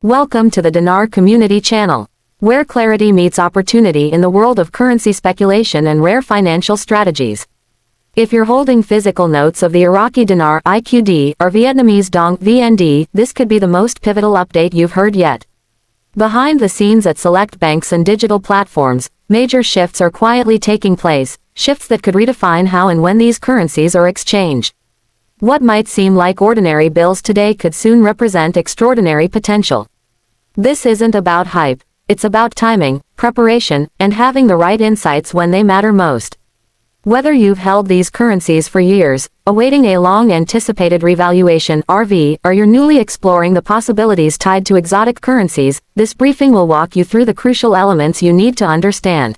Welcome to the Dinar Community channel, where clarity meets opportunity in the world of currency speculation and rare financial strategies. If you're holding physical notes of the Iraqi Dinar IQD or Vietnamese Dong VND, this could be the most pivotal update you've heard yet. Behind the scenes at select banks and digital platforms, major shifts are quietly taking place, shifts that could redefine how and when these currencies are exchanged. What might seem like ordinary bills today could soon represent extraordinary potential. This isn't about hype, it's about timing, preparation, and having the right insights when they matter most. Whether you've held these currencies for years, awaiting a long-anticipated revaluation (RV), or you're newly exploring the possibilities tied to exotic currencies, this briefing will walk you through the crucial elements you need to understand.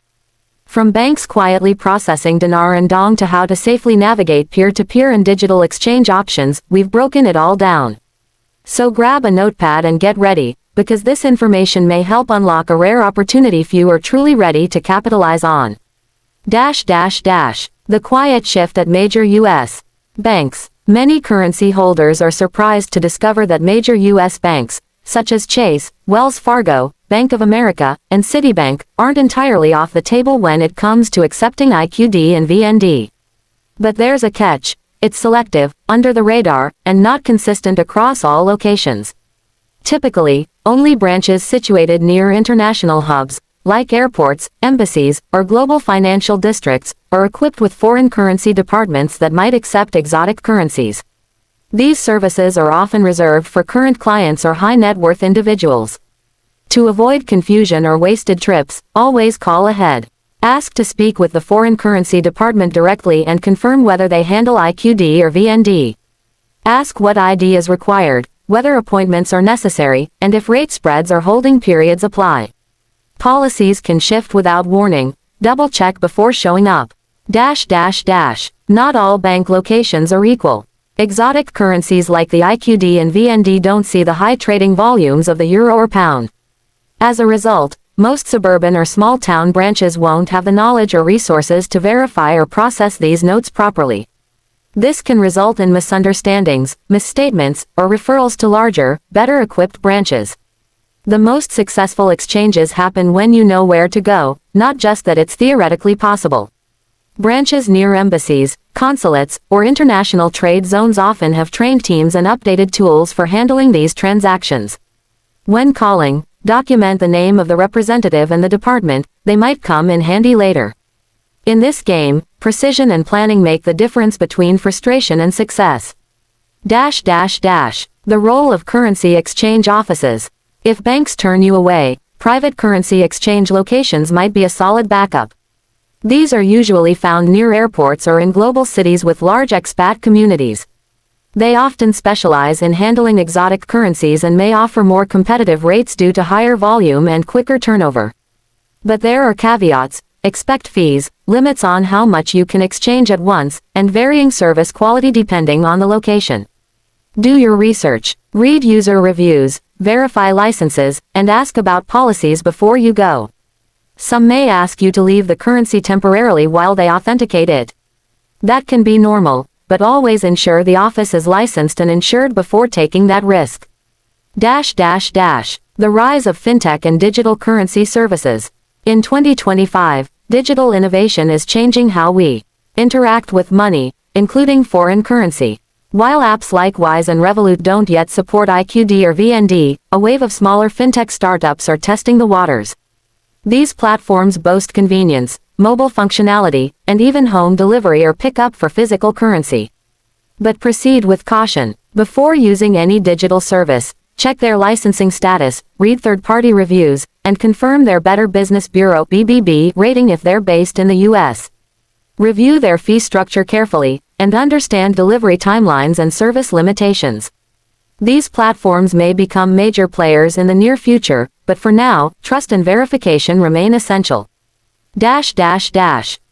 From banks quietly processing dinar and dong to how to safely navigate peer-to-peer and digital exchange options, we've broken it all down. So grab a notepad and get ready, because this information may help unlock a rare opportunity few are truly ready to capitalize on. The quiet shift at major U.S. banks. Many currency holders are surprised to discover that major U.S. banks, such as Chase, Wells Fargo, Bank of America, and Citibank, aren't entirely off the table when it comes to accepting IQD and VND. But there's a catch: it's selective, under the radar, and not consistent across all locations. Typically, only branches situated near international hubs, like airports, embassies, or global financial districts, are equipped with foreign currency departments that might accept exotic currencies. These services are often reserved for current clients or high-net-worth individuals. To avoid confusion or wasted trips, always call ahead. Ask to speak with the foreign currency department directly and confirm whether they handle IQD or VND. Ask what ID is required, whether appointments are necessary, and if rate spreads or holding periods apply. Policies can shift without warning. Double-check before showing up. Not all bank locations are equal. Exotic currencies like the IQD and VND don't see the high trading volumes of the euro or pound. As a result, most suburban or small-town branches won't have the knowledge or resources to verify or process these notes properly. This can result in misunderstandings, misstatements, or referrals to larger, better-equipped branches. The most successful exchanges happen when you know where to go, not just that it's theoretically possible. Branches near embassies, consulates, or international trade zones often have trained teams and updated tools for handling these transactions. When calling, document the name of the representative and the department; they might come in handy later. In this game, precision and planning make the difference between frustration and success. The role of currency exchange offices. If banks turn you away, private currency exchange locations might be a solid backup. These are usually found near airports or in global cities with large expat communities. They often specialize in handling exotic currencies and may offer more competitive rates due to higher volume and quicker turnover. But there are caveats: expect fees, limits on how much you can exchange at once, and varying service quality depending on the location. Do your research, read user reviews, verify licenses, and ask about policies before you go. Some may ask you to leave the currency temporarily while they authenticate it. That can be normal, but always ensure the office is licensed and insured before taking that risk. The rise of Fintech and digital currency services. In 2025, digital innovation is changing how we interact with money, including foreign currency. While apps like Wise and Revolut don't yet support IQD or VND, a wave of smaller fintech startups are testing the waters. These platforms boast convenience, mobile functionality, and even home delivery or pickup for physical currency. But proceed with caution. Before using any digital service, check their licensing status, read third-party reviews, and confirm their Better Business Bureau (BBB) rating if they're based in the U.S. Review their fee structure carefully, and understand delivery timelines and service limitations. These platforms may become major players in the near future, but for now, trust and verification remain essential.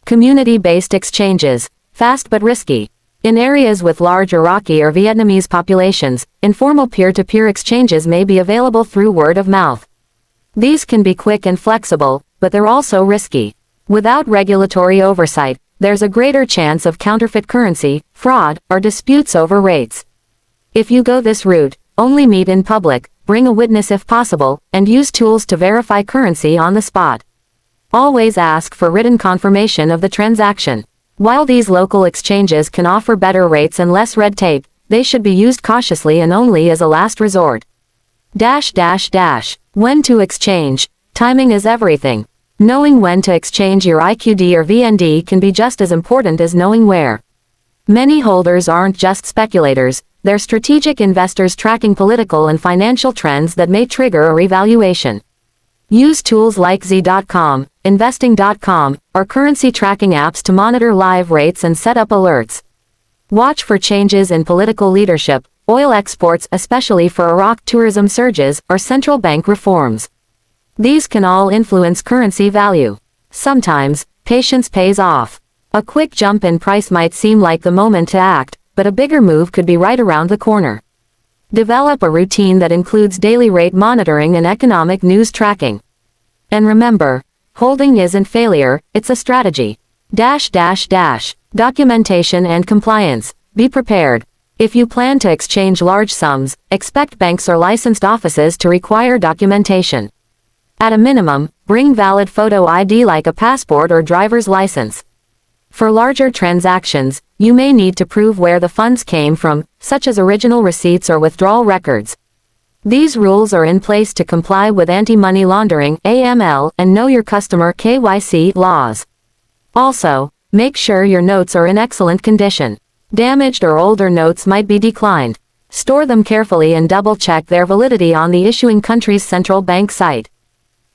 Community-based exchanges. Fast but risky. In areas with large Iraqi or Vietnamese populations, informal peer-to-peer exchanges may be available through word of mouth. These can be quick and flexible, but they're also risky. Without regulatory oversight, there's a greater chance of counterfeit currency, fraud, or disputes over rates. If you go this route, only meet in public, bring a witness if possible, and use tools to verify currency on the spot. Always ask for written confirmation of the transaction. While these local exchanges can offer better rates and less red tape, they should be used cautiously and only as a last resort. When to exchange. Timing is everything. Knowing when to exchange your IQD or VND can be just as important as knowing where. Many holders aren't just speculators, they're strategic investors tracking political and financial trends that may trigger a revaluation. Use tools like Z.com, Investing.com, or currency tracking apps to monitor live rates and set up alerts. Watch for changes in political leadership, oil exports especially for Iraq tourism surges, or central bank reforms. These can all influence currency value. Sometimes, patience pays off. A quick jump in price might seem like the moment to act, but a bigger move could be right around the corner. Develop a routine that includes daily rate monitoring and economic news tracking. And remember, holding isn't failure, it's a strategy. Documentation and compliance. Be prepared. If you plan to exchange large sums, expect banks or licensed offices to require documentation. At a minimum, bring valid photo ID like a passport or driver's license. For larger transactions, you may need to prove where the funds came from, such as original receipts or withdrawal records. These rules are in place to comply with anti-money laundering (AML) and Know Your Customer (KYC) laws. Also, make sure your notes are in excellent condition. Damaged or older notes might be declined. Store them carefully and double-check their validity on the issuing country's central bank site.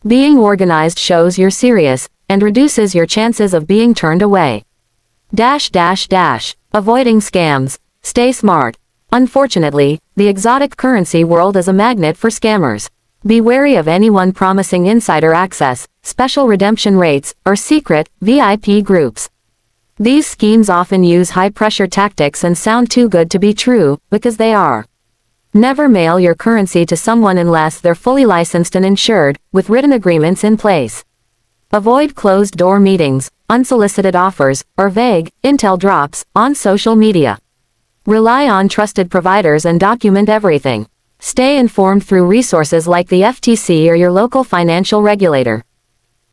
Being organized shows you're serious, and reduces your chances of being turned away. Avoiding scams. Stay smart. Unfortunately, the exotic currency world is a magnet for scammers. Be wary of anyone promising insider access, special redemption rates, or secret, VIP groups. These schemes often use high-pressure tactics and sound too good to be true, because they are. Never mail your currency to someone unless they're fully licensed and insured, with written agreements in place. Avoid closed-door meetings, unsolicited offers, or vague, intel drops, on social media. Rely on trusted providers and document everything. Stay informed through resources like the FTC or your local financial regulator.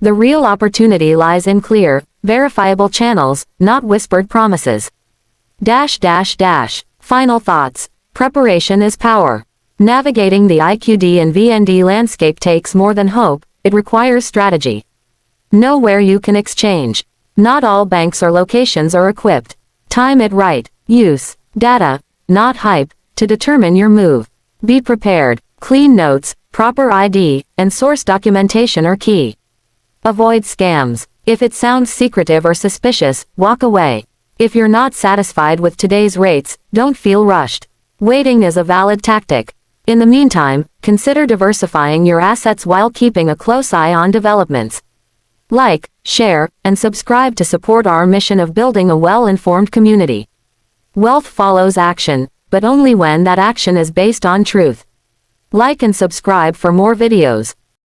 The real opportunity lies in clear, verifiable channels, not whispered promises. Final thoughts. Preparation is power. Navigating the IQD and VND landscape takes more than hope, it requires strategy. Know where you can exchange. Not all banks or locations are equipped. Time it right. Use data, not hype, to determine your move. Be prepared. Clean notes, proper ID, and source documentation are key. Avoid scams. If it sounds secretive or suspicious, walk away. If you're not satisfied with today's rates, don't feel rushed. Waiting is a valid tactic. In the meantime, consider diversifying your assets while keeping a close eye on developments. Like, share, and subscribe to support our mission of building a well-informed community. Wealth follows action, but only when that action is based on truth. Like and subscribe for more videos.